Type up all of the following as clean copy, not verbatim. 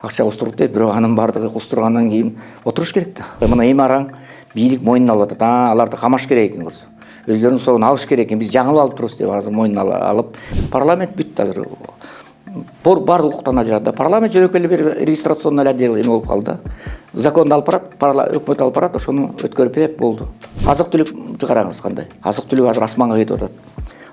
Акча кустуруп дейт, бирок анын баардыгы кустургандан кийин отуруш керек да. Мына эми араң бийлик мойнуна алып атат. Аларды камаш керек экен көрсө. Өздөрүнүн согун алыш керек экен. Биз жаңылып алып турубуз деп азыр мойнуна алып. Парламент бүттү азыр. Баардык укуктан ажырады да. Парламент жөнөкөй эле бир регистрационный отдел эме болуп калды да. Законду алып барат, өкмөт алып барат, ошону өткөрүп берет, болду. Азык-түлүк караңыз кандай. Азык-түлүк азыр асманга кетип атат.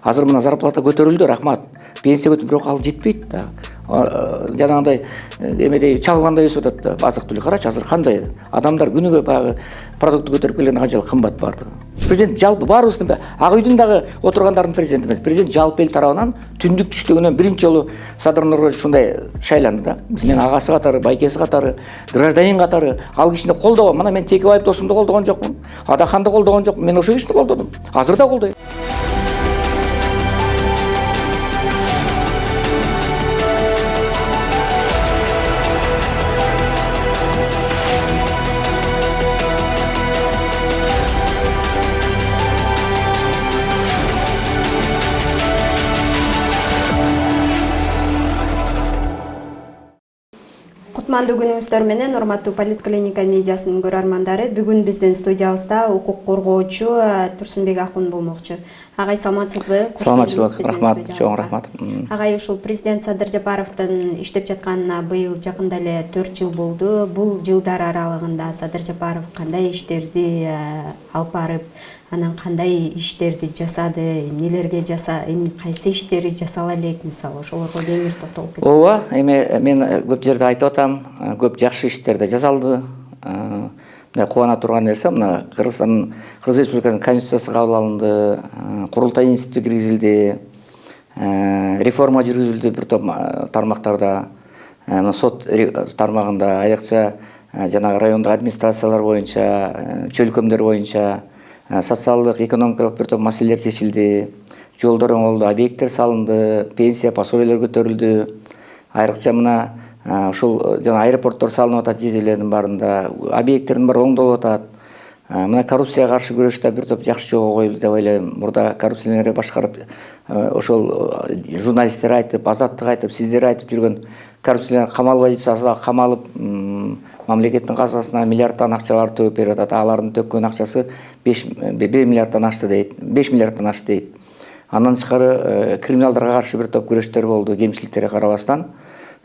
Азыр мына зарплата көтөрүлдү, рахмат. Пенсия көтөрүлдү, бирок ал жетпейт да. Жанагындай эмедей чагылгандай өсүп атат да. Азык-түлүк карачы, азыр кандай адамдар күнүгө багы продукты көтөрүп келгенде канчалык кымбат баардыгы. Президент жалпы баарыбыздын, Ак үйдүн дагы отургандардын президенти эмес. Президент жалпы эл тарабынан түндүк түштөгүнөн биринчи жолу Садыр Нурбек ушундай шайланды да. Мен агасы катары, байкеси катары, гражданин катары ал кишини колдогом. Мына мен Текебаев досумду колдогон жокмун. Адаханды колдогон жокмун. Мен ошол кишини колдодум. Азыр да колдойм. Кутмандуу күнүңүздөр менен урматтуу Политклиника медиасынын көрөрмандары, бүгүн биздин студиябызда укук коргоочу Турсунбек Акун болмокчу. Агай, саламатсызбы? Саламатчылык, рахмат, чоң рахмат. Агай, ушул президент Садыр Жапаровдун иштеп жатканына быйыл жакында эле 4 жыл болду. Бул жылдар аралыгында Садыр Жапаров кандай иштерди алып барып, анан кандай иштерди жасады, нелерге эми кайсы иштери жасала элек, мисалы ошолорго кеңири токтолуп кетсеңиз. Ооба, эми мен көп жерде айтып атам, көп жакшы иштер да жасалды. Мына кубана турган нерсе, мына Кыргыз Республикасынын конституциясы кабыл алынды, курултай институту киргизилди, реформа жүргүзүлдү бир топ тармактарда, мына сот тармагында, айрыкча жанагы райондук администрациялар боюнча, чөлкөмдөр боюнча социалдык, экономикалык бир топ маселелер чечилди, жолдор оңолду, объекттер салынды, пенсия, пособиялар көтөрүлдү. Айрыкча мына ушул жана аэропорттор салынып атат, жерлердин баарында, объекттердин баары оңдолуп атат. Мына коррупцияга каршы күрөштө бир топ жакшы жолго коюлду деп ойлойм. Мурда коррупционерди башкарып, ошол журналисттер айтып, азаттык айтып, сиздер айтып жүргөн коррупционер камалбай жатса, камалып, мамлекеттин казынасына миллиардтан акчалар төгүп берип атат. Алардын төккөн акчасы 1 миллиардтан ашты дейт, 5 миллиардтан ашты дейт. Андан тышкары криминалдарга каршы бир топ күрөштөр болду, кемчиликтерге карабастан.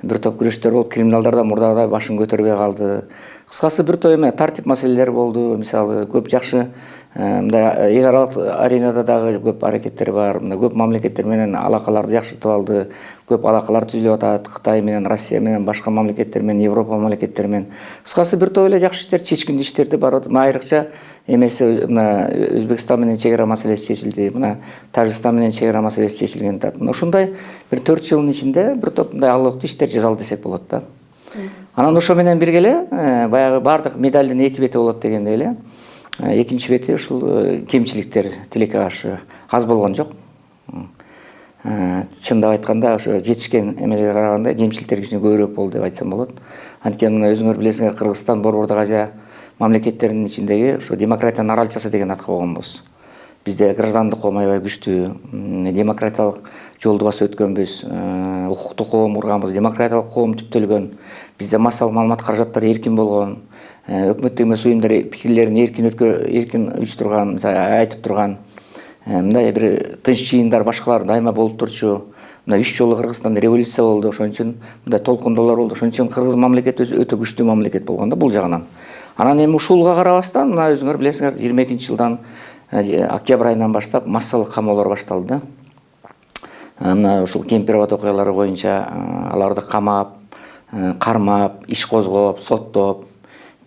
Бир топ күрөштөр болуп, криминалдар да мурдагыдай башын көтөрбөй калды. Кыскасы бир топ эме тартип маселелер болду. Мисалы, көп жакшы мындай эл аралык аренада дагы көп аракеттер бар. Мына көп мамлекеттер менен алакаларды жакшыртып алды. Көп алакалар түзүлүп атат. Кытай менен, Россия менен, башка мамлекеттер менен, Европа мамлекеттери менен. Кыскасы бир топ эле жакшы иштер, чечкиндүү иштерди бар. Айрыкча эмеси мына Өзбекстан менен чек ара маселеси чечилди. Мына Тажикстан менен чек ара маселеси чечилген да. Мына ушундай бир 4 жылдын ичинде бир топ мындай алыктуу иштер жасалды десек болот да. Анан ошо менен бирге эле баягы баардык медалдын 2 бети болот дегендей эле. Экинчи бети ушул кемчиликтер тилекке каршы аз болгон жок. Чындап айтканда ошо жетишкен эмелерге караганда кемчиликтер кичине көбүрөөк болду деп айтсам болот. Анткени мына өзүңөр билесиңер, Кыргызстан Борбордук Азия мамлекеттеринин ичиндеги ошо демократиянын аралчасы деген атка койгонбуз. Бизде граждандык коом аябай күчтүү, демократиялык жолду басып өткөнбүз, укуктук коом курганбыз, демократиялык коом түптөлгөн. Бизде массалык маалымат каражаттары эркин болгон, өкмөттүк эмес уюмдар пикирлерин эркин уюштурган, айтып турган, мындай бир тынч жыйындар башкалар дайыма болуп турчу. Мына 3 жолу Кыргызстанда революция болду, ошон үчүн мындай толкундоолор болду. Ошон үчүн Кыргыз мамлекети өтө күчтүү мамлекет болгон да бул жагынан. Анан эми ушулга карабастан, мына өзүңөр билесиңер, 22 жылдан октябрь айынан баштап массалык камоолор башталды да. Мына ушул Кемпир-Абад окуялары боюнча аларды камап, кармап, иш козгоп, соттоп,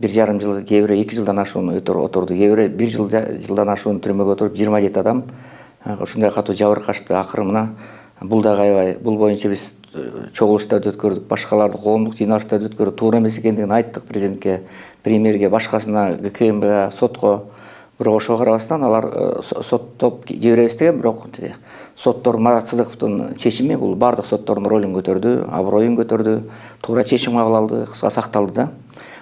1,5 жыл, кээ бири 2 жылдан ашуун отурду, кээ бири 1 жылдан ашуун түрмөгө отуруп 27 адам ушундай катуу жабыркашты. Акыры мына бул дагы аябай, бул боюнча биз чогулуштарды өткөрдүк, башкаларды коомдук жыйналыштарды өткөрүп, туура эмес экендигин айттык президентке, премьерге, башкасына, ГКМБга, сотко. Бирок ошого карабастан алар соттоп жиберебиз деген, бирок соттор Марат Сыдыковдун чечими, бул баардык соттордун ролун көтөрдү, аброюн көтөрдү, туура чечим кабыл алды, кыска сакталды да.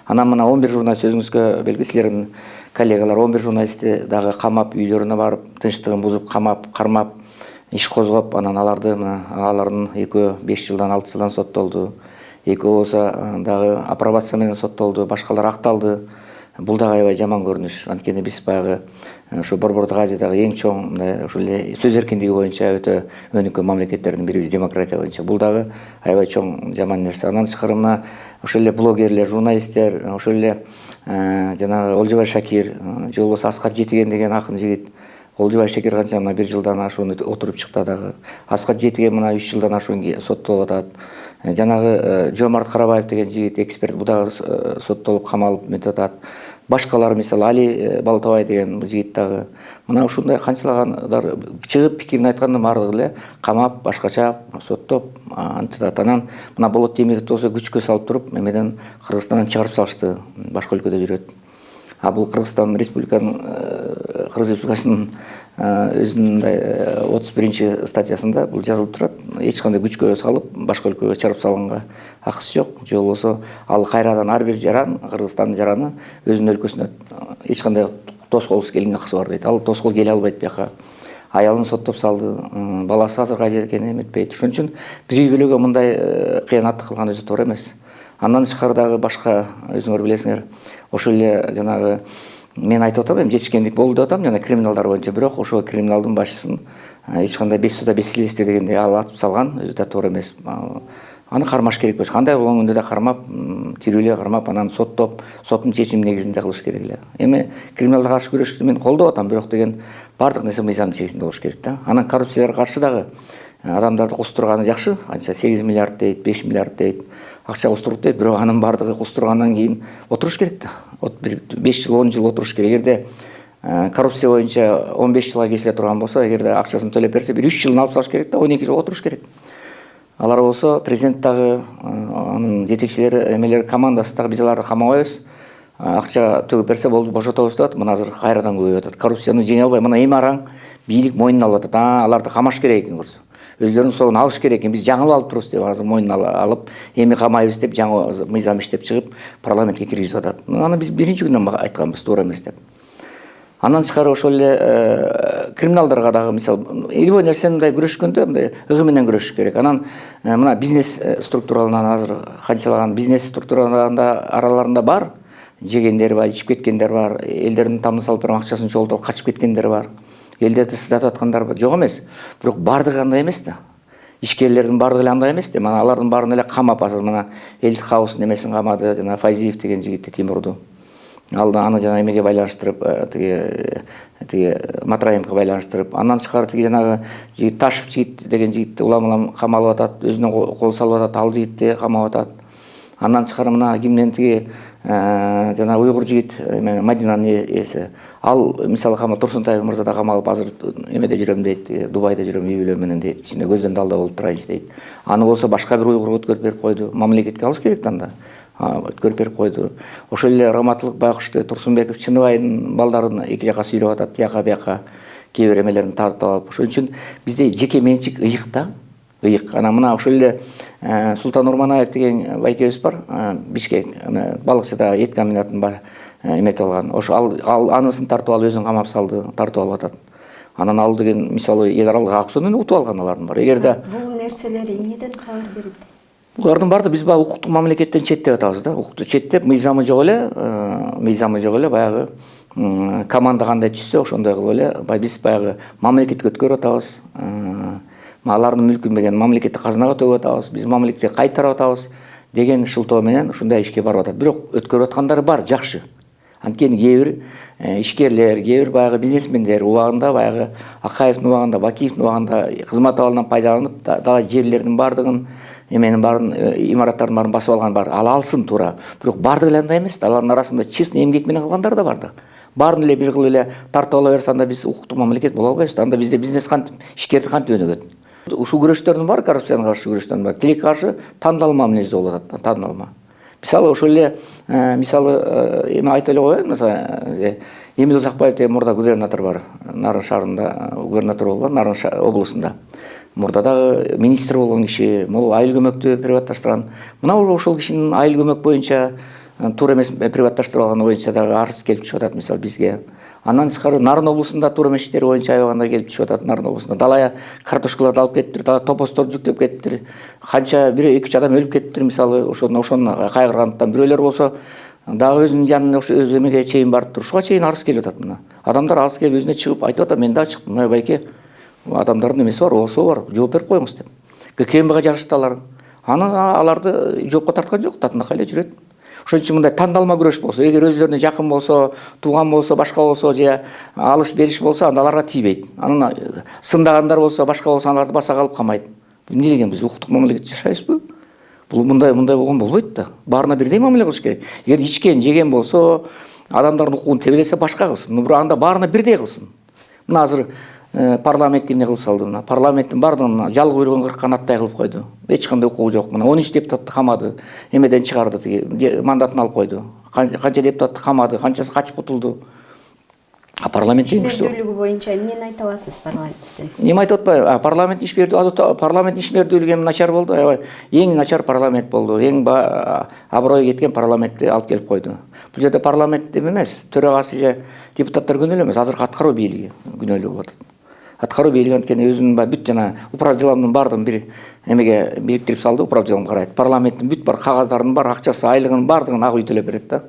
Анан мына 11 журналист, өзүңүзгө белгилүү, силердин коллегалар 11 журналистти дагы камап, үйлөрүнө барып, тынчтыгын бузуп, камап, кармап, иш козгоп, анан аларды мына алардын экөө 5 жылдан 6 жылдан соттолду. экөө болсо дагы апробация менен соттолду, башкалар акталды. Бул дагы аябай жаман көрүнүш. Анткени биз баягы ушу Борбордук Азиядагы эң чоң мындай ушул эле сөз эркиндиги боюнча өтө өнүккөн мамлекеттердин бирибиз, демократия боюнча. Бул дагы аябай чоң жаман нерсе. Андан тышкары мына ошол эле блогерлер, журналисттер, ошол эле жанагы Олжобай Шакир, же болбосо Аскат Жетиген деген акын жигит. Олжобай Шакир канча мына 1 жылдан ашуун отуруп чыкты дагы. Аскат Жетиген мына 3 жылдан ашуун соттолуп атат. Жанагы Жомарт Карабаев деген жигит, эксперт, бул дагы соттолуп камалып метип атат. Башкалар, мисалы Али Балтабай деген жигит дагы мына ушундай канчалагандар чыгып пикирин айткандын баардыгы эле камап, башкача соттоп антип атат. Анан мына Болот Темировду болсо күчкө салып туруп эмеден Кыргызстандан чыгарып салышты, башка өлкөдө жүрөт. Бул Кыргызстан Республикасынын өзүнүн 31 статьясында бул жазылып турат. Эч кандай күчкө салып, башка өлкөгө чыгарып салганга акысы жок. Же болбосо ал кайрадан ар бир жаран, Кыргызстандын жараны өзүнүн өлкөсүнө эч кандай тоскоолсуз келгенге акысы бар дейт. Ал тоскоол келе албайт бияка. Аялын соттоп салды, баласы азырга жеркени эметпейт. Ошон үчүн бирөө-бирөөгө мындай кыянаттык кылган өзү туура эмес. Андан тышкары дагы башка өзүңөр билесиңер, ошол эле жанагы мен айтып атам, эми жетишкендик болду деп атам, жана криминалдар боюнча, бирок ошол криминалдын башчысын эч кандай бес суда бесилесте дегендей ал атып салган өзү да туура эмес. Аны кармаш керек болчу. Кандай болгондо да кармап, тирүү эле кармап, анан соттоп, соттун чечими негизинде кылыш керек эле. Эми криминалга каршы күрөштү мен колдоп атам, бирок деген бардык нерсе мыйзам чегинде болуш керек да. Анан коррупцияга каршы дагы адамдарды кустурганы жакшы. Анча 8 миллиард дейт, 5 миллиард дейт. Акча кустуруп дейт, бирок анын бардыгы кустургандан кийин отуруш керек да. 5 жыл, 10 жыл отуруш керек. Эгерде коррупция боюнча 15 жылга кесиле турган болсо, эгерде акчасын төлөп берсе, бир 3 жылын алып салыш керек да, 12 жыл отуруш керек. Алар болсо президент дагы, анын жетекчилери, эмелер командасы дагы биз аларды камабайбыз. Акча төгүп берсе болду, бошотобуз деп атат. Мына азыр кайрадан көбөйүп атат. Коррупцияны жеңе албай, мына эми араң бийлик мойнуна алып атат. Аларды камаш керек экен көрсө. Өзлөрүнүн согун алыш керек экен. Биз жаңылып алып турубуз деп азыр мойнуна алып, эми камайбыз деп жаңы мыйзам иштеп чыгып, парламентке киргизип атат. Аны биз биринчи күндөн айтканбыз, туура эмес деп. Андан тышкары ошол эле криминалдарга дагы мисалы любой нерсени мындай күрөшкөндө мындай ыгы менен күрөшүш керек. Анан мына бизнес структураларынан азыр канчалаган бизнес структураларында араларында бар, жегендер бар, ичип кеткендер бар, элдердин тамын салып берген акчасын чогултуп качып кеткендер бар. Элдерди сыздатып аткандар бар. Жок эмес. Бирок бардыгы андай эмес да. Ишкерлердин бардыгы эле андай эмес да. Мына алардын баарын эле камап азыр мына Элдик Хаус немесин камады, жана Файзиев деген жигитти, Тимурду. Ал аны жана эмеге байланыштырып, тиги Матраимге байланыштырып, андан тышкары тиги жанагы жигит Ташев жигит деген жигитти улам камалып атат, өзүнө кол салып атат, ал жигитти камап атат. Андан тышкары мына кимден тиги жана уйгур жигит Мадинанын ээси. Ал мисалы камал Турсунтаев мырза да камалып азыр эмеде жүрөм дейт, Дубайда жүрөм үй бүлө менен дейт, ичинде көздөн далда болуп турайынчы дейт. Аны болсо башка бир уйгурга өткөрүп берип койду. Мамлекетке алыш керек анда. Өткөрүп берип койду. Ошол эле Раматылык Байкушту, Турсунбеков, Чыныбайдын балдарын эки жака сүйрөп атат, тияка бияка кээ бир эмелерин тартып алып. Ошон үчүн бизде жеке менчик ыйык да, ыйык. Анан мына ошол эле Султан Урманаев деген байкебиз бар, Бишкек, балыкчыда эт комбинатын бар эметип алган. Ошо ал анысын тартып алып өзүн камап салды, тартып алып атат. Анан ал деген мисалы эл аралык акчаны утуп алган алардын бар. Эгерде бул нерселер эмнеден кабар берет? Булардын баарды биз баягы укуктук мамлекеттен четтеп атабыз да. Укукту четтеп, мыйзамы жок эле баягы команда кандай түшсө ошондой кылып эле биз баягы мамлекетке өткөрүп атабыз. Алардын мүлкүн деген мамлекеттик казынага төгүп атабыз, биз мамлекетке кайтарып атабыз деген шылтоо менен ушундай ишке барып атат. Бирок өткөрүп аткандары бар, жакшы. Анткени кээ бир ишкерлер, кээ бир баягы бизнесмендер убагында баягы Акаевдин убагында, Бакиевдин убагында кызмат абалынан пайдаланып, дала жерлердин баардыгын, эменин баарын, имараттардын баарын басып алган бар. Ал алсын туура. Бирок бардыгы эле андай эмес да. Алардын арасында честный эмгек менен кылгандар да бар да. Баарын эле бир кылып эле тартып ала берсе, анда биз укуктук мамлекет боло албайбыз да. Анда бизде бизнес кантип, ишкердик кантип өнүгөт? Ушул күрөштөрдүн баары, коррупцияга каршы күрөштөрдүн баары тилекке каршы тандалма мүнөздө болуп атат, тандалма. Мисалы ошол эле эми айтып эле коеюн, мисалы Эмил Узакбаев деген мурда губернатор бар, Нарын шаарында губернатор болгон, Нарын облусунда. Мурда дагы министр болгон киши, могу айыл көмөктү приватташтырган. Мына ошол кишинин айыл көмөк боюнча туура эмес приватташтырып алган боюнча дагы арыз келип түшүп атат мисалы бизге. Андан тышкары Нарын облусунда туура эмес иштери боюнча аябаганда келип түшүп атат. Нарын облусунда далая картошкаларды алып кетиптир, дагы топосторду жүктөп кетиптир. Канча 1-2 адам өлүп кетиптир мисалы ошону кайгыргандыктан. Бирөөлөр болсо дагы өзүнүн жанына өз эмеге чейин барыптыр. Ушуга чейин арыз келип атат мына. Адамдар арыз келип өзүнө чыгып айтып атат, мен дагы чыктым. Мына байке адамдардын эмеси бар, болсо бар, жооп берип коюңуз деп. ГКМБга жазышты алар. Аларды жоопко тарткан жок, татынакай эле жүрөт. Ошон үчүн мындай тандалма күрөш болсо, эгер өзүлөрүнө жакын болсо, тууган болсо, башка болсо, же алыш бериш болсо, анда аларга тийбейт. Анан сындагандар болсо, башка болсо, аларды баса калып камайт. Эмне деген биз укуктук мамиледе жашайбызбы? Бул мындай болгон болбойт да. Баарына бирдей мамиле кылыш керек. Эгер ичкен, жеген болсо, адамдардын укугун тебелесе башка кылсын. Бирок анда баарына бирдей кылсын. Мына азыр парламентти эмне кылып салды мына. Парламенттин бардыгын жал куйругун кырккан аттай кылып койду. Эч кандай укугу жок. Мына 13 депутатты камады. Эмеден чыгарды, тиги мандатын алып койду. Канча депутатты камады, канчасы качып кутулду. Парламент ишмердүүлүгү боюнча эмнени айта аласыз парламенттин? Эми айтып атпайбы? Парламент ишмердүүлүгү эми начар болду. Аябай эң начар парламент болду. Эң аброю кеткен парламентти алып келип койду. Бул жерде парламент эмес, төрагасы же депутаттар күнөөлүү эмес, азыркы аткаруу бийлиги күнөөлүү болуп атат. Аткаруу бийлиги анткени өзүнүн бүт жана управдыламдын баардыгын бир эмеге бириктирип салды, управдылам карайт. Парламенттин бүт бар кагаздарын бар, акчасы, айлыгын баардыгын ак үй төлөп берет да.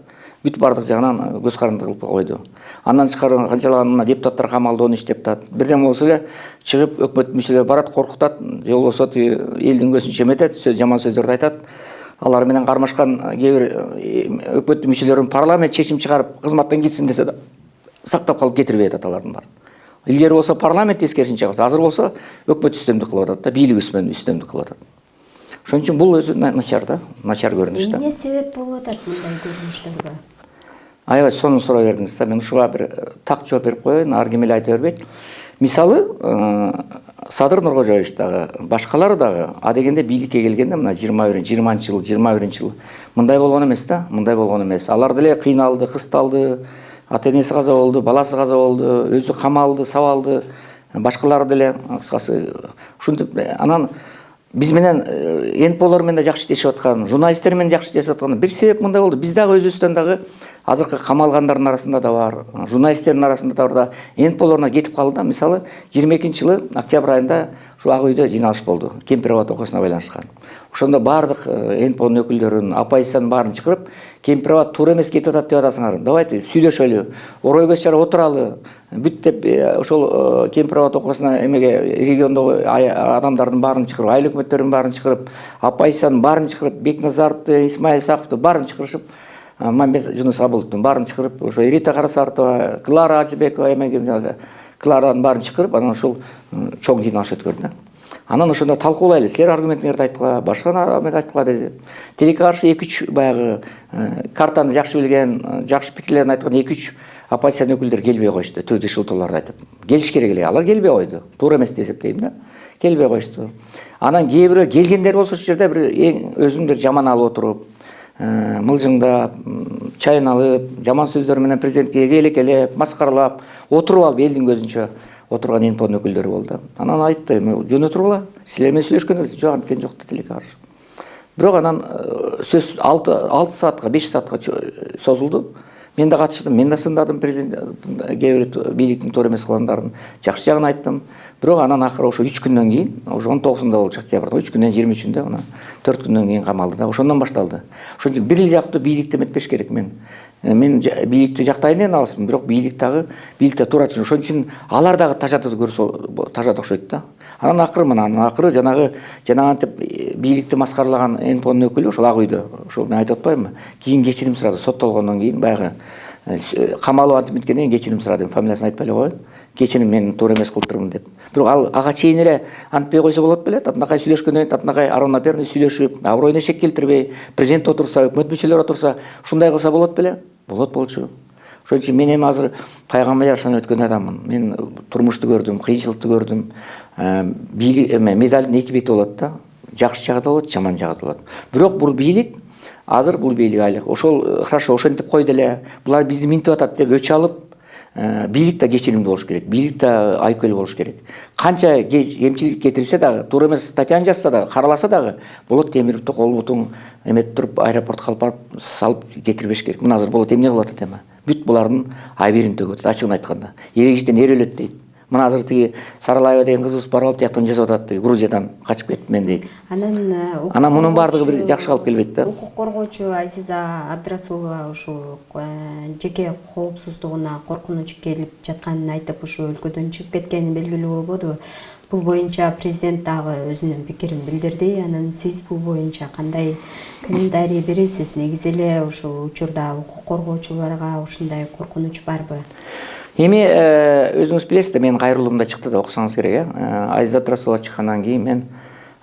Бүт бардык жагынан көз каранды кылып койду. Андан тышкары канчалаган мына депутаттар камалды, 13 депутат. Бирден болсо эле чыгып өкмөт мүчөлөрү барат, коркутат, же болбосо элдин көзүн чеметет, жаман сөздөрдү айтат. Алар менен кармашкан кээ бир өкмөттүн мүчөлөрүн парламент чечим чыгарып кызматтан кетсин десе да сактап калып кетирбей атат алардын баарын. Илгери болсо парламент тескерисинче кылса, азыр болсо өкмөт үстөмдүк кылып атат да, бийлик үстөмдүк кылып атат. Ошон үчүн бул өзү начар да, начар көрүнүш да. Эмне себеп болуп атат мындай көрүнүштөргө? Аябай сонун суроо бердиңиз да. Мен ушуга бир так жооп берип коеюн, ар ким эле айта бербейт. Мисалы, Садыр Нуркожоевич дагы, башкалар дагы адегенде бийликке келгенде мына 20-21 жыл мындай болгон эмес да, мындай болгон эмес. Алар деле кыйналды, кысталды, ата-энеси каза болду, баласы каза болду, өзү камалды, сабалды, башкалары деле кыскасы ушинтип анан биз менен НПОлор менен да жакшы иштешип аткан, журналисттер менен жакшы иштешип аткан бир себеп мындай болду. Биз дагы өзүбүздөн дагы азыркы камалгандардын арасында да бар, журналисттердин арасында да бар да НПОлоруна кетип калды да. Мисалы 22-жылы октябрь айында ушу ак үйдө жыйналыш болду, Кемпир-Абад окуусуна байланышкан. Ошондо баардык НПОнун өкүлдөрүн, оппозициянын баарын чакырып, Кемпир-Абад туура эмес кетип атат деп атасыңар. Давайте сүйлөшөлү, орой көз чара отуралы. Бүт деп ошол Кемпир-Абад окуусуна эмеге региондогу адамдардын баарын чакырып, айыл өкмөттөрдүн баарын чакырып, оппозициянын баарын чакырып, Бекназаровду, Исмаил Саковду баарын чакырышып, Мамбет Жунус Абыловдун баарын чакырып, ошо Рита Карасартова, Клара Ажыбекова эмеге Кларанын баарын чакырып, анан ушул чоң жыйналыш өткөрдү да. Анан ошондо талкуулайлы, силер аргументиңерди айткыла, башка аргумент айткыла деди. Тилекке каршы 2-3 баягы картаны жакшы билген, жакшы пикирлерин айткан 2-3 оппозициянын өкүлдөрү келбей коюшту, түрдүү шылтоолорду айтып. Келиш керек эле, алар келбей койду. Туура эмес деп эсептейм да. Келбей коюшту. Анан кээ бирөө келгендер болсо ушул жерде бир өзүн бир жаман алып отуруп, мылжыңдап, чайын алып, жаман сөздөр менен президентке келекелеп, маскаралап, отуруп алып элдин көзүнчө отурган НПОнун өкүлдөрү болду. Анан айтты, жөн отургула, силер менен сүйлөшкөнбүз, жок анткен жок да тилекке каршы. Бирок анан сөз 6 саатка, 5 саатка созулду. Мен да катыштым, мен да сындадым президент кээ бир бийликтин туура эмес кылгандарын, жакшы жагын айттым. Бирок анан акыры ошо 3 күндөн кийин, ошо 19-сунда болчу октябрда, 3 күндөн 23-үндө мына 4 күндөн кийин камалды да. Ошондон башталды. Ошон үчүн бир эле жактуу бийликти эметпеш керек мен. Мен бийликти жактайын деген алысмын, бирок бийликте туура чын. Ошон үчүн алар дагы тажатууду көрсө тажат окшойт да. Анан акыры жанагынтип бийликти маскаралаган НПОнун өкүлү ошол ак үйдө, ошол мен айтып атпаймынбы? Кийин кечирим сурады, соттолгондон кийин баягы камалып антип биткенден кийин кечирим сурадым, фамилиясын айтпай эле коеюн. Кечирим мен туура эмес кылыптырмын деп. Бирок ал ага чейин эле антпай койсо болот беле? Татынакай сүйлөшкөндөн кийин татынакай равноправно сүйлөшүп, аброюна шек келтирбей, президент отурса, өкмөт мүчөлөрү отурса, ушундай кылса болот беле? Болот болчу. Ошон үчүн мен эми азыр пайгамбар жашынан өткөн адаммын. Мен турмушту көрдүм, кыйынчылыкты көрдүм. Медалдын 2 бети болот да. Жакшы жагы да болот, жаман жагы да болот. Бирок бул бийлик азыр айлык. Ошол хорошо, ошентип койду эле. Булар бизди минтип атат деп өч алып, бийлик да кечиримдүү болуш керек, бийлик да айкөл болуш керек. Канча кемчилик кетирсе дагы, туура эмес статьяны жазса дагы, караласа дагы Болот Темировду кол бутуң эметип туруп аэропортко алып салып кетирбеш керек. Мына азыр Болот эмне кылып атат эми? Бүт булардын айберин төгүп атат, ачыгын айтканда. Эрегиштен эр өлөт дейт. Мына азыр тиги Саралаева деген кызыбыз барып алып тияктан жазып атат, Грузиядан качып кеттим мен дейт. Анан мунун баардыгы бир жакшы калып келбейт да. Укук коргоочу Айзиза Абдрасулова ушул жеке коопсуздугуна коркунуч келип жатканын айтып, ушу өлкөдөн чыгып кеткени белгилүү болбодубу? Бул боюнча президент дагы өзүнүн пикирин билдирди. Анан сиз бул боюнча кандай комментарий бересиз? Негизи эле ушул учурда укук коргоочуларга ушундай коркунуч барбы? Эми өзүңүз билесиз да, менин кайрылуумда чыкты да, окусаңыз керек, Айзиза Абдрасулова чыккандан кийин мен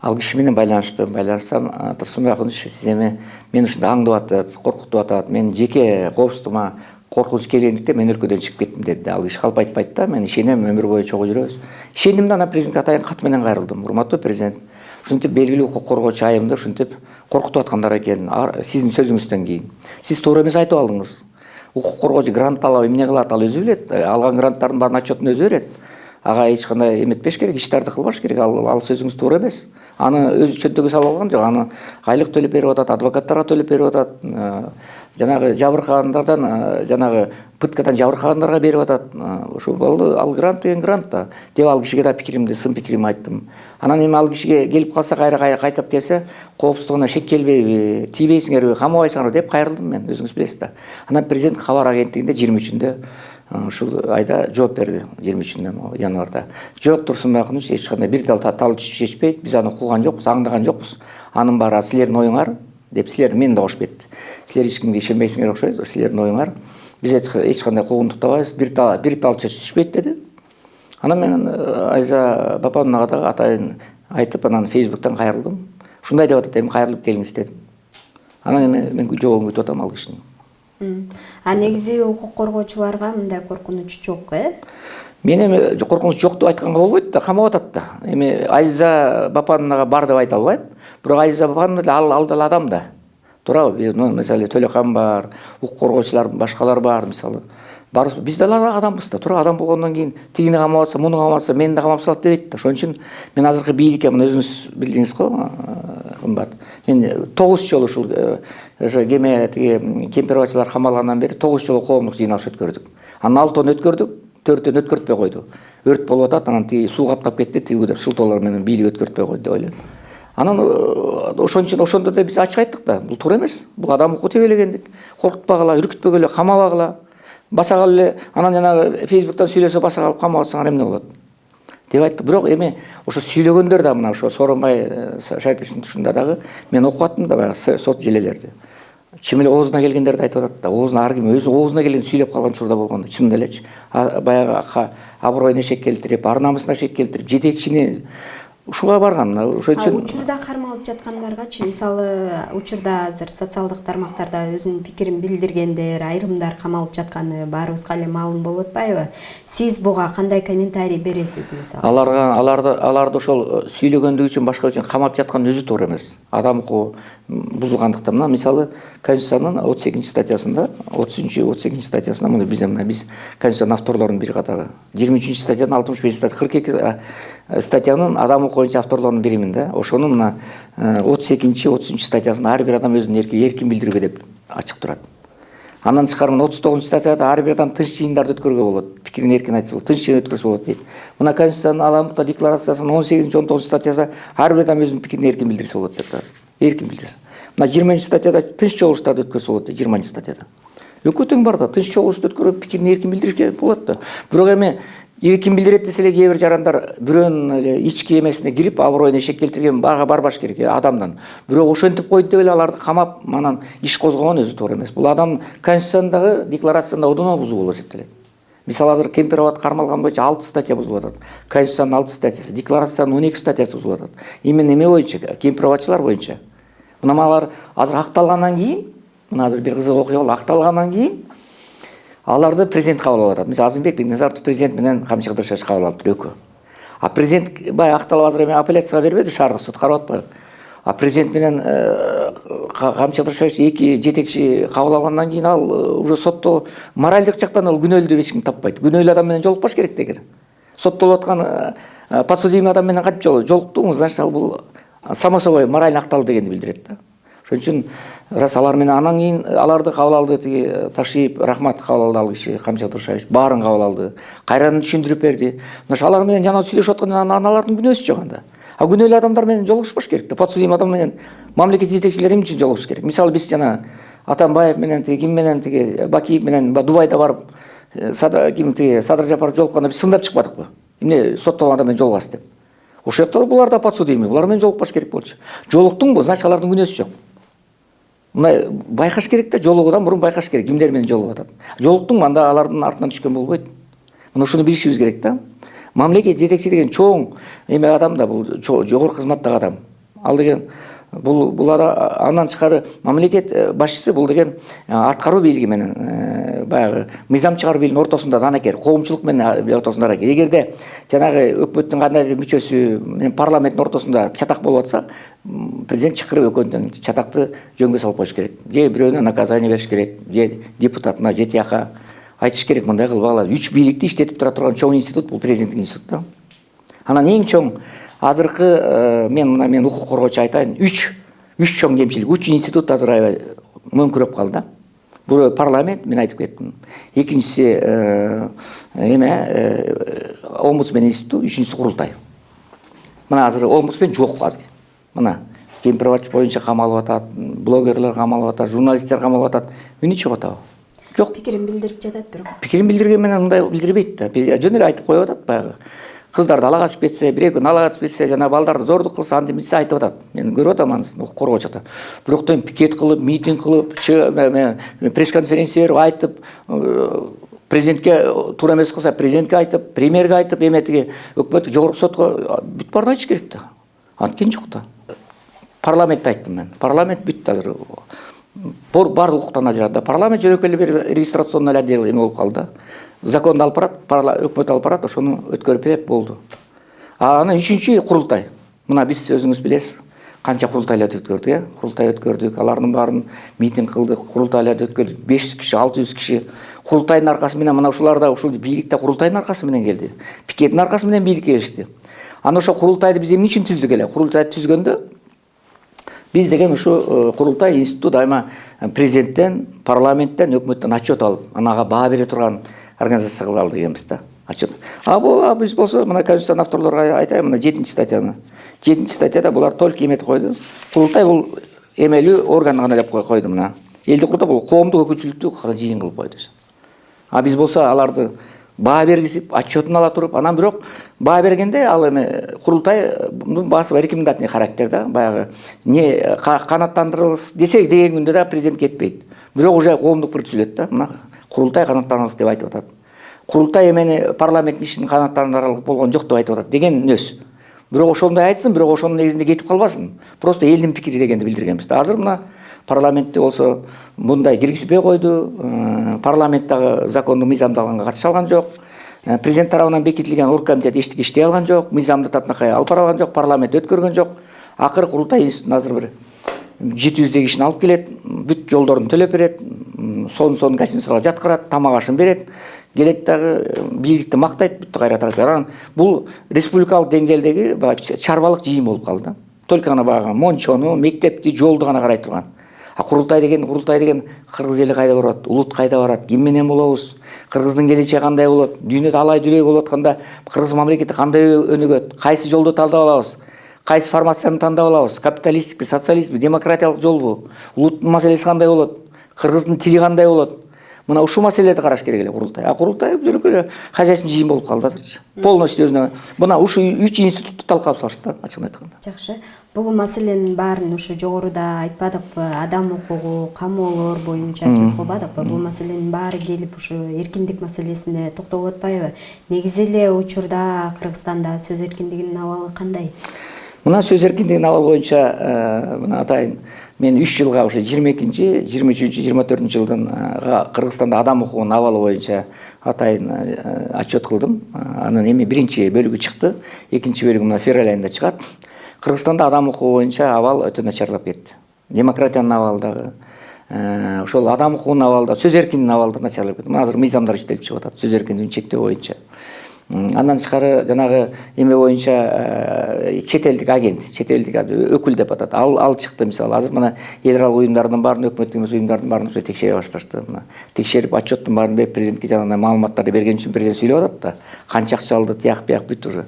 ал киши менен байланыштым. Байланышсам, Турсунбай Акунович, сиз эми мени ушундай аңдып атат, коркутуп атат, мен жеке коопсуздугума коркунуч келгендиктен мен өлкөдөн чыгып кеттим деди. Ал киши калп айтпайт да, мен ишенем, өмүр бою чогуу жүрөбүз. Ишендим да, анан президентке атайын кат менен кайрылдым. Урматтуу президент, ушинтип белгилүү укук коргоочу айымды ушинтип коркутуп аткандар экен. Сиздин сөзүңүздөн кийин сиз туура эмес айтып алдыңыз. Укук коргоочу грант алып эмне кылат, ал өзү билет. Алган гранттардын баардын отчетун өзү берет. Ага эч кандай эметпеш керек, иштарды кылбаш керек. Ал сөзүңүз туура эмес. Аны өзү чөнтөгү салып алган жок. Аны айлык төлөп берип атат, адвокаттарга төлөп берип атат. Жанагы жабыркагандардан, жанагы пыткадан жабыркагандарга берип атат. Ошол ал грант деген грант да. Деп ал кишиге да пикиримди, сын пикиримди айттым. Анан эми ал кишиге келип калса, кайтап келсе, коопсуздугуна шек келбейби, тийбейсиңерби, камабайсыңарбы деп кайрылдым мен, өзүңүз билесиз да. Анан президент кабар агенттигинде 23-үндө ушул айда жооп берди, 23-үндө январда. Жок, Турсунбай Акунович эч кандай бир тал чечпейт, биз аны укуган жокпуз, аңдаган жокпуз. Анын баары силердин оюңар деп, силер мени да кошуп кетти. Силер эч кимге ишенбейсиңер окшойт, силердин оюңар. Биз эч кандай куугунтуктабайбыз, бир тал чеч түшпөйт деди. Анан мен Айза Бапановага дагы атайын айтып, анан Фейсбуктан кайрылдым. Ушундай деп атат, эми кайрылып келиңиз дедим. Анан эми мен жообун күтүп атам ал кишинин. Негизи укук коргоочуларга мындай коркунуч жок, Мен эми коркунуч жок деп айтканга болбойт да, камап атат да. Эми Айзиза Бапановага бар деп айта албайм. Бирок Айзиза Бапанова ал да адам да. Туурабы? Мисалы Төлөкан бар, укук коргоочулар башкалар бар, мисалы. Барыбыз биз да адамбыз да. Туура, адам болгондон кийин тигини камап атса, муну камап атса, мени да камап салат дебейт да. Ошон үчүн мен азыркы бийликке, мына өзүңүз билдиңиз го, кымбат. Мен 9 жолу ушул кеме тиги кемпирбачылар камалгандан бери 9 жолу коомдук жыйналыш өткөрдүк. Анан 6-ны өткөрдүк, 4-өн өткөртпөй койду. Өрт болуп атат, анан тиги суу каптап кетти, тиги деп шылтоолор менен бийлик өткөртпөй койду деп ойлойм. Анан ошон үчүн ошондо да биз ачык айттык да, бул туура эмес. Бул адам укугу тебелегендик. Коркутпагыла, үркүтпөгүлө, камабагыла. Баса калып эле, анан жанагы Фейсбуктан сүйлөсө баса калып камап атсаңар эмне болот деп айттык. Бирок эми ошо сүйлөгөндөр да, мына ошо Сооронбай Шариповичтин тушунда дагы мен окуп аттым да баягы сот желелерди. Чим эле оозуна келгендерди айтып атат да. Оозуна ар ким өзү оозуна келген сүйлөп калган учурда болгондо, чынында элечи. Баягы аброюна шек келтирип, ар намысына шек келтирип, жетекчини ушуга барган. Ошон үчүн учурда кармалып жаткандаргачы, мисалы учурда азыр социалдык тармактарда өзүнүн пикирин билдиргендер, айрымдар камалып жатканы баарыбызга эле маалым болуп атпайбы? Сиз буга кандай комментарий бересиз мисалы? Аларды ошол сүйлөгөндүгү үчүн, башка үчүн камап жаткан өзү туура эмес. Адам укугу бузулгандыктан, мына мисалы Конституциянын 32-статьясында, 33-32 статьясында, мына биз Конституциянын авторлорунун бири катары. 23-статьянын 65-статья, 42 статьянын адам укугу боюнча авторлорунун биримин да. Ошонун мына 32-33 статьясында ар бир адам өзүнүн эркин билдирүүгө деп ачык турат. Андан тышкары 39-статьяда ар бир адам тынч жыйындарды өткөрүүгө болот, пикирин эркин айтса болот, тынч жыйын өткөрсө болот дейт. Мына Конституциянын адам укуктар декларациясынын 18-19 статьясында ар бир адам өзүнүн пикирин эркин билдирсе болот деп турат. Эркин билдирсе. Мына 20-статьяда тынч чогулуштарды өткөрсө болот дейт, 20-статьяда. Экөө тең бар да, тынч чогулушту өткөрүп пикирин эркин билдиришке болот да. Бирок эми эркин билдирет десе эле кээ бир жарандар бирөөнүн эле ички эмесине кирип, аброюна шек келтирген бага барбаш керек адамдан. Бирок ошентип койду деп эле аларды камап, анан иш козгогон өзү туура эмес. Бул адам Конституцияндагы декларацияда одоно бузуу болуп эсептелет. Мисалы азыр Кемпирабад кармалган боюнча 6 статья бузулуп атат. Конституциянын 6 статьясы, декларациянын 12 статьясы бузулуп атат. Именно эме боюнча, кемпирабадчылар боюнча. Мына алар азыр акталгандан кийин, мына азыр бир кызык окуя болду, акталгандан кийин аларды президент кабыл алып атат. Мисалы Азымбек Бекназаров президент менен Камчы Кыдыршевич кабыл алыптыр экөө. А президент баягы акталып азыр эме апелляцияга бербеди, шаардык суд карап атпайбы? А президент менен Камчы Абдрашевич эки жетекчи кабыл алгандан кийин ал уже сотто моральдык жактан ал күнөөлүү деп эч ким таппайт. Күнөөлүү адам менен жолукпаш керек деген. Соттолуп аткан подсудимый адам менен кантип жолуктуңуз, значит ал бул само собой морально акталды дегенди билдирет да. Ошон үчүн раз алар менен анан кийин аларды кабыл алды тиги Ташиев, рахмат кабыл алды ал киши Камчы Абдрашевич, баарын кабыл алды. Кайрадан түшүндүрүп берди. Мына алар менен жана сүйлөшүп атканда алардын күнөөсү жок анда. А күнөөлүү адамдар менен жолугушпаш керек да. Подсудимый адам менен мамлекет жетекчилери эмне үчүн жолугуш керек? Мисалы биз жана Атамбаев менен тиги ким менен тиги Бакиев менен Дубайда барып Садыр Жапаров жолукканда биз сындап чыкпадыкпы? Эмне соттолгон адам менен жолугасыз деп. Ошол жакта булар да подсудимый, булар менен жолукпаш керек болчу. Жолуктуңбу, значит алардын күнөөсү жок. Мына байкаш керек да, жолугудан мурун байкаш керек, кимдер менен жолугуп атат. Жолуктуңбу, анда алардын артынан түшкөн болбойт. Мына ушуну билишибиз керек да. Мамлекет жетекчи деген чоң эме адам да, бул жогорку кызматтагы адам. Ал деген бул андан тышкары мамлекет башчысы бул деген аткаруу бийлиги менен баягы мыйзам чыгаруу бийлигинин ортосунда данакер, коомчулук менен ортосунда данакер. Эгерде жанагы өкмөттүн кандайдыр мүчөсү менен парламенттин ортосунда чатак болуп атса, президент чакырып экөөнүн чатакты жөнгө салып коюш керек. Же бирөөнө наказание бериш керек, же депутатына, же тияка айтыш керек, мындай кылбагыла. 3 бийликти иштетип тура турган чоң институт бул президенттик институт да. Анан эң чоң азыркы мен укук коргоочу айтайын, 3 чоң кемчилик, 3 институт азыр аябай мөңкүрөп калды да. Бирөө парламент, мен айтып кеттим. Экинчиси омбудсмен институту, үчүнчүсү курултай. Мына азыр омбудсмен жок азыр. Мына кемпирбач боюнча камалып атат, блогерлер камалып атат, журналисттер камалып атат. Эмне чыгып атабы? Жок. Пикирин билдирип жатат бирок. Пикирин билдирген менен мындай билдирбейт да. Жөн эле айтып коюп атат баягы. Кыздарды ала качып кетсе, бир экөөнү ала качып кетсе, жана балдарды зордук кылса, антимисе айтып атат. Мен көрүп атам аны, укук коргоочу. Бирок тең пикет кылып, митинг кылып, пресс-конференция берип айтып, президентке туура эмес кылса, президентке айтып, премьерге айтып, эме тиги өкмөттүк жогорку сотко бүт барды айтыш керек да. Анткени жок да. Парламентте айттым мен. Парламент бүт азыр. Бар укуктан ажырады да. Парламент жөнөкөй эле бир регистрационный отдел эме болуп калды. Законду алып барат, өкмөт алып барат, ошону өткөрүп берет, болду. Анан үчүнчү курултай. Мына биз өзүңүз билесиз, канча курултайларды өткөрдүк, Курултай өткөрдүк, алардын баарын митинг кылдык, курултайларды өткөрдүк, 500 киши, 600 киши. Курултайдын аркасы менен мына ушулар да ушул бийликте курултайдын аркасы менен келди. Пикеттин аркасы менен бийликке келишти. Анан ошо курултайды биз эмне үчүн түздүк эле? Курултайды түзгөндө биз деген ушу курултай институту дайыма президенттен, парламенттен, өкмөттөн отчет алып, анага баа бере турган организация кылып алды дегенбиз да. Отчет. Биз болсо мына конституциянын авторлорго айтайын, мына 7-чи статьяны. 7-чи статьяда булар только эметип койду. Курултай бул эмелүү орган гана деп койду мына. Элди курда бул коомдук өкүлчүлүктү жыйын кылып койду. Биз болсо аларды баа бергизип, отчетун ала туруп, анан бирок баа бергенде ал эме курултайдын баасы рекомендательный характер да, баягы не канаттандырылсын десек деген күндө да президент кетпейт. Бирок уже коомдук бир түзүлөт да. Мына курултай канаттандырылсын деп айтып атат. Курултай эмени парламенттин ишин канаттандырылып болгон жок деп айтып атат деген нөс. Бирок ошондой айтсын, бирок ошонун негизинде кетип калбасын. Просто элдин пикири дегенди билдиргенбиз да. Азыр мына парламентте болсо мындай киргизбей койду. Парламенттагы закондуу мыйзамдалганга катыша алган жок. Президент тарабынан бекитилген оргкомитет эчтеке иштей алган жок. Мыйзамды татынакай алып бара алган жок. Парламент өткөргөн жок. Акыры курултай институтун азыр бир 700 кишини алып келет, бүт жолдорун төлөп берет, сонун гостиницага жаткырат, тамак ашын берет. Келет дагы бийликти мактайт, бүттү кайра тарап. Анан бул республикалык деңгээлдеги чарбалык жыйын болуп калды да. Только ана баягы мончону, мектепти, жолду гана карай турган. Курултай деген кыргыз эли кайда барат, улут кайда барат, ким менен болобуз, кыргыздын келечеги кандай болот, дүйнөдө алай-дүлөй болуп атканда кыргыз мамлекети кандай өнүгөт, кайсы жолду тандап алабыз, кайсы формацияны тандап алабыз, капиталисттикпи, социалистпи, демократиялык жолбу, улуттун маселеси кандай болот, кыргыздын тили кандай болот. Мына ушул маселелерди караш керек эле курултай. Курултай жөнөкөй эле хозяйственный жыйын болуп калды азырчы. Полностью өзүнө мына ушу 3 институтту талкалап салышты да, ачыгын айтканда. Жакшы. Бул маселенин баарын ушу жогоруда айтпадыкпы, адам укугу, камоолор боюнча сөз кылбадыкпы? Бул маселенин баары келип ушу эркиндик маселесине токтолуп атпайбы? Негизи эле учурда Кыргызстанда сөз эркиндигинин абалы кандай? Мына сөз эркиндигинин абалы боюнча мына атайын мен 3 жылга уже 22-чи, 23-чү, 24-чү жылдын Кыргызстанда адам укугунун абалы боюнча атайын отчет кылдым. Анын эми биринчи бөлүгү чыкты, экинчи бөлүгү мына февраль айында чыгат. Кыргызстанда адам укугу боюнча абал өтө начарлап кетти. Демократиянын абалы дагы, ошол адам укугунун абалы да, сөз эркиндигинин абалы да начарлап кетти. Азыр мыйзамдар иштелип чыгып атат сөз эркиндигин чектөө боюнча. Андан тышкары жанагы эме боюнча чет элдик агент, чет элдик өкүл деп атат. Ал чыкты мисалы. Азыр мына эл аралык уюмдардын баарын, өкмөттүк эмес уюмдардын баарын ушу текшере башташты. Мына текшерип отчеттун баарын берип президентке жанагындай маалыматтарды берген үчүн президент сүйлөп атат да. Канча акча алды, тияк бияк бүт уже.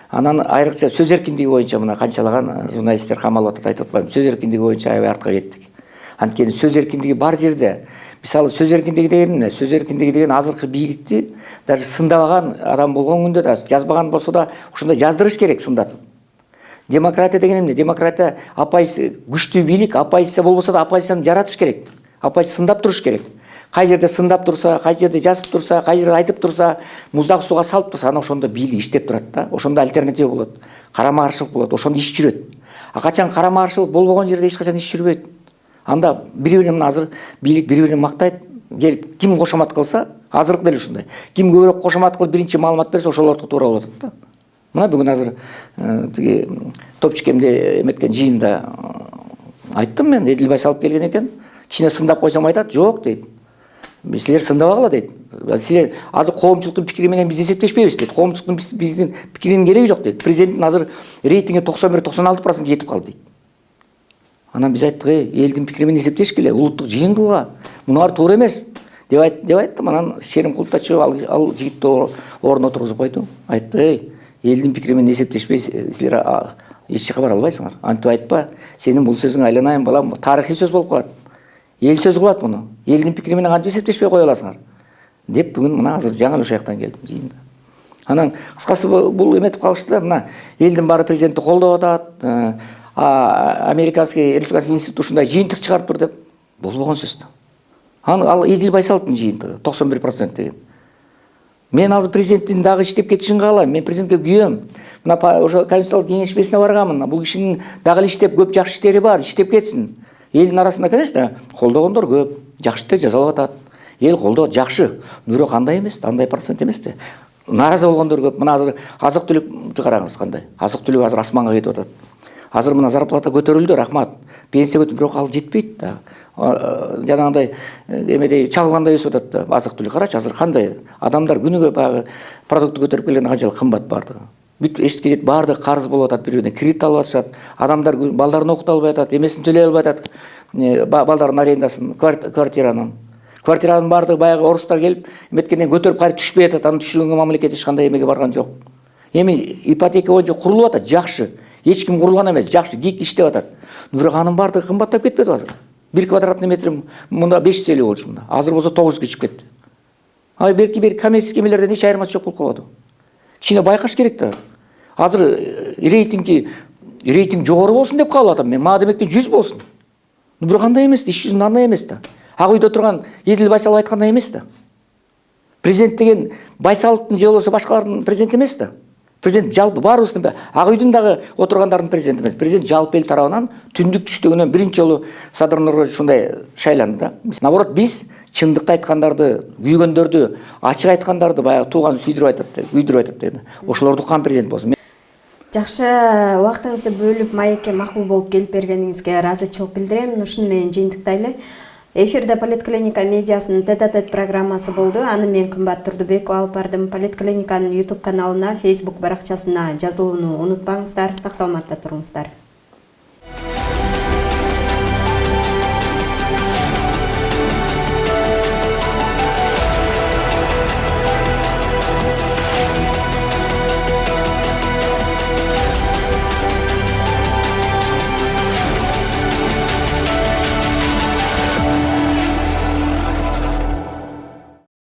Анан айрыкча сөз эркиндиги боюнча мына канчалаган журналисттер камалып атат, айтып атпайбы. Сөз эркиндиги боюнча аябай артка кеттик. Анткени сөз эркиндиги бар жерде, мисалы сөз эркиндиги деген эмне? Сөз эркиндиги деген азыркы бийликти даже сындабаган адам болгон күндө да, жазбаган болсо да ошондой жаздырыш керек сындатып. Демократия деген эмне? Демократия оппозиция, күчтүү бийлик оппозиция болбосо да оппозицияны жаратыш керек. Оппозиция сындап туруш керек. Кай жерде сындап турса, кай жерде жазып турса, кай жерде айтып турса, муздак сууга салып турса, ана ошондо бийлик иштеп турат да. Ошондо альтернатива болот. Карама каршылык болот. Ошондо иш жүрөт. А качан карама каршылык болбогон жерде эч качан иш жүрбөйт. Анда бири-бирин азыр бийлик бири-бирин мактайт, келип ким кошомат кылса, азыркы деле ушундай. Ким көбүрөөк кошомат кылып биринчи маалымат берсе, ошолордуку туура болуп атат да. Мына бүгүн азыр тиги Топчикемде эметкен жыйында айттым мен, Эдил Байсалов келген экен. Кичине сындап койсом айтат, жок дейт. Силер сындабагыла дейт. Силер азыр коомчулуктун пикири менен биз эсептешпейбиз дейт. Коомчулуктун биздин пикиринин кереги жок дейт. Президенттин азыр рейтинги 91-96% жетип калды дейт. Анан биз айттык, элдин пикири менен эсептешкиле, улуттук жыйын кылга. Мунуңар туура эмес деп айттым. Анан Шерим Култа чыгып ал жигитти ордуна отургузуп койду. Айтты, элдин пикири менен эсептешпей силер эч жакка бара албайсыңар. Антип айтпа, сенин бул сөзүң айланайын балам, тарыхый сөз болуп калат. Эл сөз кылат муну. Элдин пикири менен кантип эсептешпей кое аласыңар? Деп бүгүн мына азыр жаңы ошол жактан келдим жыйында. Анан кыскасы бул эметип калышты да, мына элдин баары президентти колдоп атат. Американский республиканский институт ушундай жыйынтык чыгарып тур деп болбогон сөз да. Ал Эдил Байсаловдун жыйынтыгы 91% деген. Мен азыр президенттин дагы иштеп кетишин каалайм. Мен президентке күйөм. Мына ошо Конституциялык кеңешмесине барганмын. Бул кишинин дагы иштеп көп жакшы иштери бар, иштеп кетсин. Элдин арасында, конечно, колдогондор көп, жакшы иштер жасалып атат. Эл колдоо жакшы, бирок андай эмес, андай процент эмес да. Наразы болгондор көп. Мына азыр азык-түлүктү караңыз кандай. Азык-түлүк азыр асманга кетип атат. Азыр мына зарплата көтөрүлдү, рахмат. Пенсия көтөрүлдү, бирок ал жетпейт да. Жанагындай эмедей чагылгандай өсүп атат да. Азык-түлүк карачы, азыр кандай адамдар күнүгө багы продукты көтөрүп келгенде канчалык кымбат бардыгы. Бүт эчтеке жет баардыгы карыз болуп атат, бири-бирине кредит алып атышат. Адамдар балдарын окута албай атат, эмесин төлөй албай атат. Балдардын арендасын, квартиранын. Квартиранын баардыгы баягы орустар келип эметкенден көтөрүп кайрып түшпөй атат. Аны түшүргөнгө мамлекет эч кандай эмеге барган жок. Эми ипотека боюнча курулуп атат, жакшы. Эч ким курулган эмес, жакшы, гик иштеп атат. Бирок анын баардыгы кымбаттап кетпеди азыр. 1 квадратный метр мында 550 болчу мында. Азыр болсо 900 чыгып кетти. Бир коммерческий эмелерден эч айырмасы жок болуп калат. Кичине байкаш керек да. Азыр рейтинг жогору болсун деп каалап атам мен. Мага демектен 100 болсун. Бирок андай эмес да, иш жүзүндө андай эмес да. Ак үйдө турган Эдил Байсалов айткандай эмес да. Президент деген Байсаловдун же болбосо башкалардын президенти эмес да. Президент жалпы баарыбыздын, ак үйдүн дагы отургандардын президенти эмес. Президент жалпы эл тарабынан түндүк түштөгөнөн биринчи жолу Садыр Нургалиев ушундай шайланды да. Наоборот, биз чындыкты айткандарды, күйгөндөрдү, ачык айткандарды баягы тууган күйдүрүп айтат dedi. Ошолорду кан президент болсун. Жакшы, убактыңызды бөлүп маекке макул болуп келип бергениңизге ыраазычылык билдирем. Ушуну менен жыйынтыктайлы. Эфирде Политклиника медиасынын тет-а-тет программасы болду. Аны мен Кымбат Турдубекова алып бардым. Политклиниканын YouTube каналына, Facebook баракчасына жазылууну унутпаңыздар. Сак саламатта туруңуздар.